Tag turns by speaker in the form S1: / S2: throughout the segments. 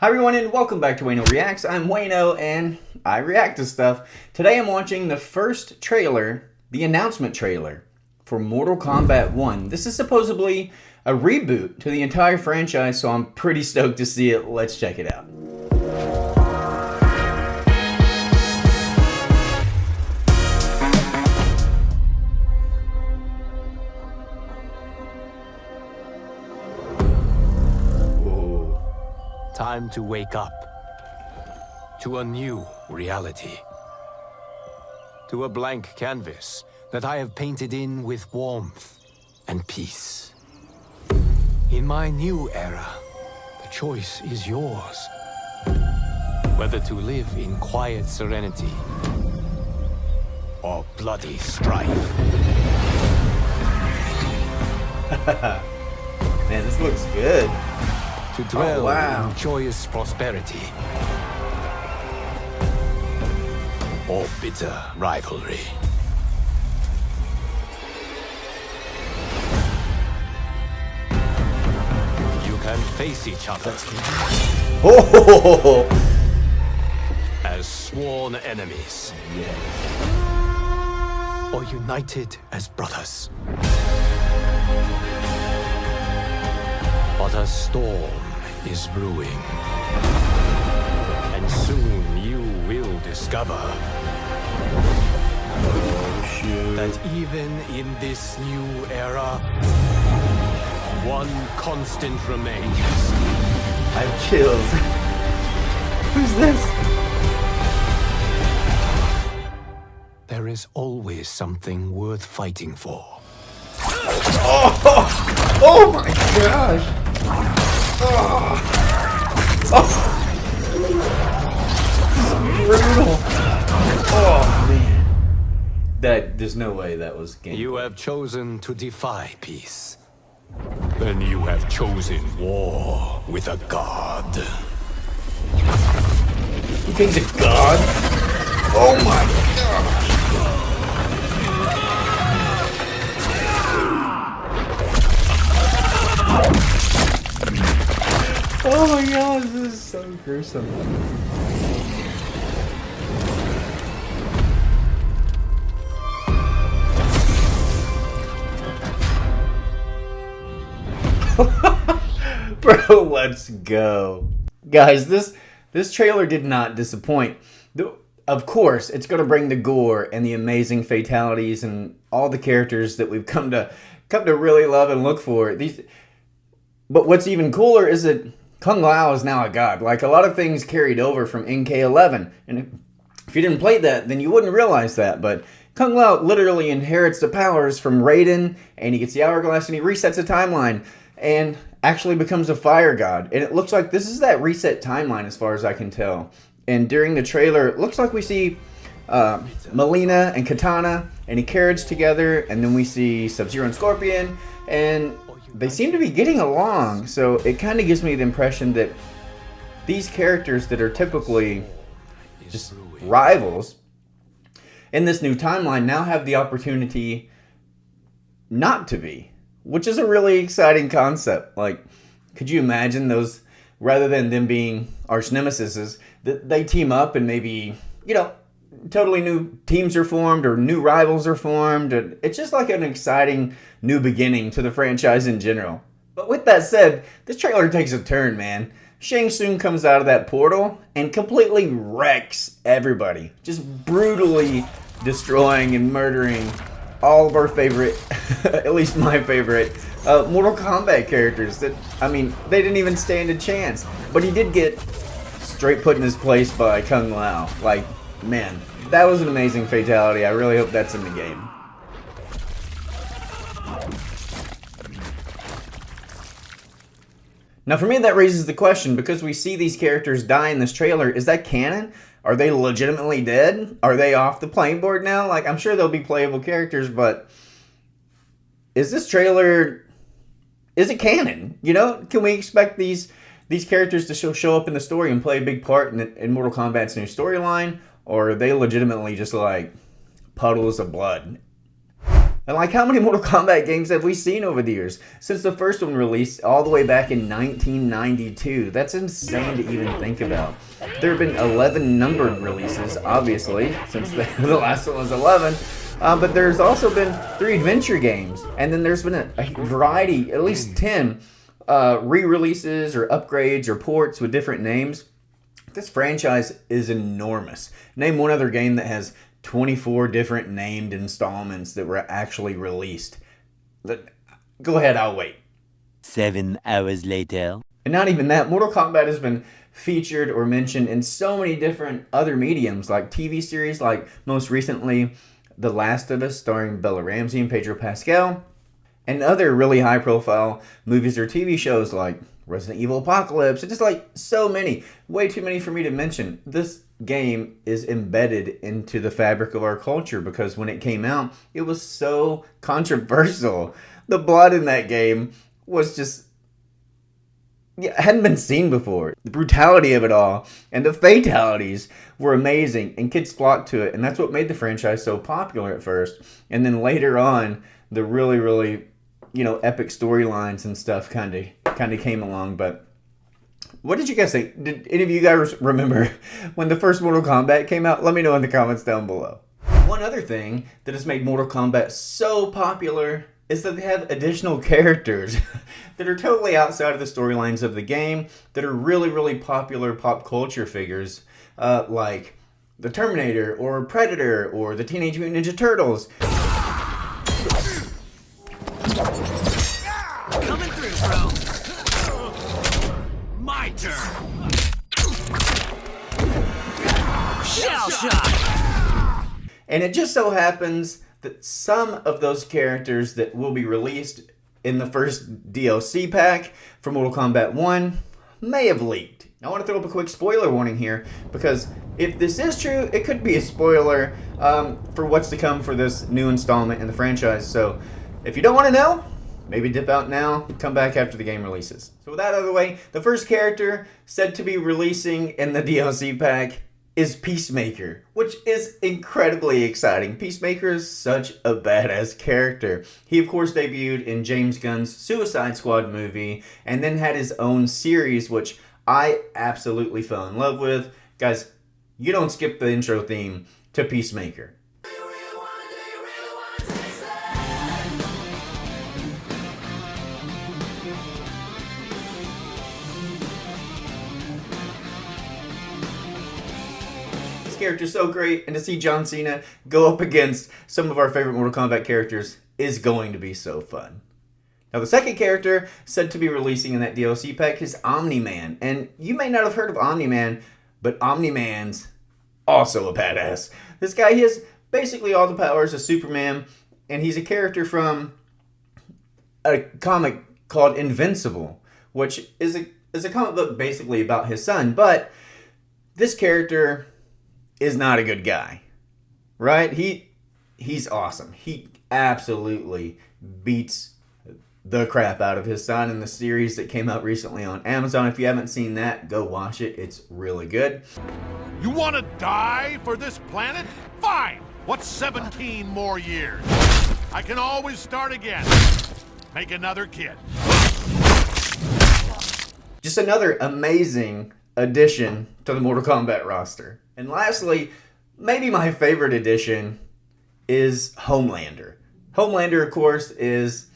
S1: Hi everyone and welcome back to Wayno Reacts. I'm Wayno and I react to stuff. Today I'm watching the first trailer, the announcement trailer for Mortal Kombat 1. This is supposedly a reboot to the entire franchise, so I'm pretty stoked to see it. Let's check it out.
S2: Time to wake up to a new reality, to a blank canvas that I have painted in with warmth and peace. In my new era, the choice is yours, whether to live in quiet serenity or bloody strife.
S1: Man, this looks good.
S2: To dwell in joyous prosperity or bitter rivalry. You can face each other as sworn enemies, or united as brothers. But a storm is brewing, and soon you will discover that even in this new era, one constant remains.
S1: I have chills. Who's this?
S2: There is always something worth fighting for.
S1: Oh my gosh! Oh. This is brutal. Oh man, there's no way that was game.
S2: You have chosen to defy peace. Then you have chosen war with a god.
S1: You think a god? Oh my gosh! Oh my god, this is so gruesome. Bro, let's go. Guys, this trailer did not disappoint. Of course, it's going to bring the gore and the amazing fatalities and all the characters that we've come to really love and look for. But what's even cooler is that Kung Lao is now a god. Like, a lot of things carried over from NK11. And if you didn't play that, then you wouldn't realize that. But Kung Lao literally inherits the powers from Raiden, and he gets the hourglass, and he resets the timeline, and actually becomes a fire god. And it looks like this is that reset timeline as far as I can tell. And during the trailer, it looks like we see Melina and Katana and Carriage together, and then we see Sub-Zero and Scorpion, and they seem to be getting along. So it kind of gives me the impression that these characters that are typically just rivals in this new timeline now have the opportunity not to be, which is a really exciting concept. Like, could you imagine those, rather than them being arch nemesis, that they team up and maybe, you know, totally new teams are formed or new rivals are formed. And it's just like an exciting new beginning to the franchise in general. But with that said, this trailer takes a turn, man. Shang Tsung comes out of that portal and completely wrecks everybody. Just brutally destroying and murdering all of our favorite, at least my favorite, Mortal Kombat characters. That, I mean, they didn't even stand a chance. But he did get straight put in his place by Kung Lao. Like, man, that was an amazing fatality. I really hope that's in the game. Now for me that raises the question, because we see these characters die in this trailer, is that canon? Are they legitimately dead? Are they off the playing board now? Like, I'm sure they'll be playable characters, but is this trailer, is it canon? You know, can we expect these characters to show up in the story and play a big part in Mortal Kombat's new storyline? Or are they legitimately just like puddles of blood? And like, how many Mortal Kombat games have we seen over the years? Since the first one released all the way back in 1992. That's insane to even think about. There have been 11 numbered releases, obviously, since the last one was 11. But there's also been 3 adventure games. And then there's been a variety, at least 10 re-releases or upgrades or ports with different names. This franchise is enormous. Name one other game that has 24 different named installments that were actually released. Go ahead, I'll wait.
S3: 7 hours later.
S1: And not even that, Mortal Kombat has been featured or mentioned in so many different other mediums, like TV series, like most recently The Last of Us starring Bella Ramsey and Pedro Pascal, and other really high profile movies or TV shows like Resident Evil Apocalypse. It's just like so many. Way too many for me to mention. This game is embedded into the fabric of our culture because when it came out, it was so controversial. The blood in that game was just, hadn't been seen before. The brutality of it all and the fatalities were amazing, and kids flocked to it, and that's what made the franchise so popular at first. And then later on, the really, really, epic storylines and stuff kind of came along. But what did you guys think? Did any of you guys remember when the first Mortal Kombat came out? Let me know in the comments down below. One other thing that has made Mortal Kombat so popular is that they have additional characters that are totally outside of the storylines of the game, that are really, really popular pop culture figures, like the Terminator or Predator or the Teenage Mutant Ninja Turtles.
S4: Coming through, bro. My turn. Shell shock.
S1: And it just so happens that some of those characters that will be released in the first DLC pack for Mortal Kombat 1 may have leaked. I want to throw up a quick spoiler warning here, because if this is true, it could be a spoiler for what's to come for this new installment in the franchise. So if you don't want to know, maybe dip out now, come back after the game releases. So with that out of the way, the first character said to be releasing in the DLC pack is Peacemaker, which is incredibly exciting. Peacemaker is such a badass character. He, of course, debuted in James Gunn's Suicide Squad movie, and then had his own series, which I absolutely fell in love with. Guys, you don't skip the intro theme to Peacemaker. Character so great, and to see John Cena go up against some of our favorite Mortal Kombat characters is going to be so fun. Now, the second character said to be releasing in that DLC pack is Omni-Man, and you may not have heard of Omni-Man, but Omni-Man's also a badass. This guy, he has basically all the powers of Superman, and he's a character from a comic called Invincible, which is a comic book basically about his son, but this character is not a good guy, right? He's awesome. He absolutely beats the crap out of his son in the series that came out recently on Amazon. If you haven't seen that, go watch it. It's really good.
S5: You want to die for this planet? Fine! What's 17 more years? I can always start again. Make another kid.
S1: Just another amazing addition to the Mortal Kombat roster. And lastly, maybe my favorite addition is Homelander. Homelander, of course, is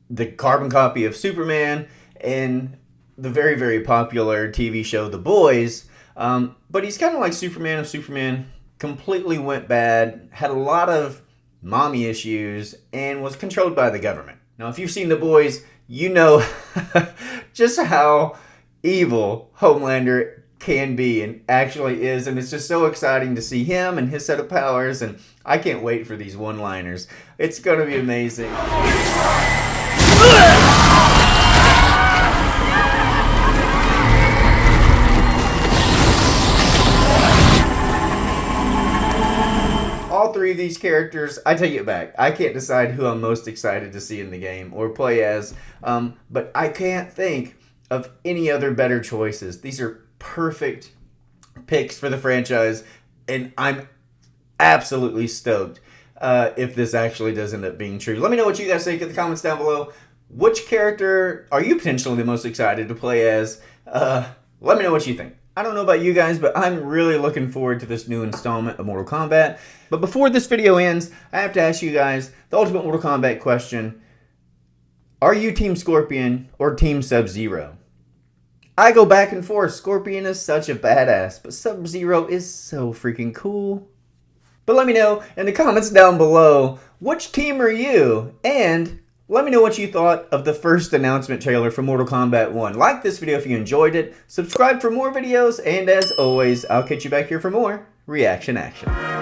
S1: the carbon copy of Superman in the very, very popular TV show The Boys. But he's kind of like Superman if Superman completely went bad, had a lot of mommy issues, and was controlled by the government. Now, if you've seen The Boys, you know just how evil Homelander can be and actually is, and it's just so exciting to see him and his set of powers, and I can't wait for these one-liners. It's gonna be amazing. All three of these characters, I take it back. I can't decide who I'm most excited to see in the game or play as, but I can't think of any other better choices. These are perfect picks for the franchise, and I'm absolutely stoked if this actually does end up being true. Let me know what you guys think in the comments down below. Which character are you potentially the most excited to play as? Let me know what you think. I don't know about you guys, but I'm really looking forward to this new installment of Mortal Kombat. But before this video ends, I have to ask you guys the ultimate Mortal Kombat question. Are you Team Scorpion or Team Sub-Zero? I go back and forth. Scorpion is such a badass, but Sub-Zero is so freaking cool. But let me know in the comments down below, which team are you? And let me know what you thought of the first announcement trailer for Mortal Kombat 1. Like this video if you enjoyed it, subscribe for more videos, and as always, I'll catch you back here for more reaction action.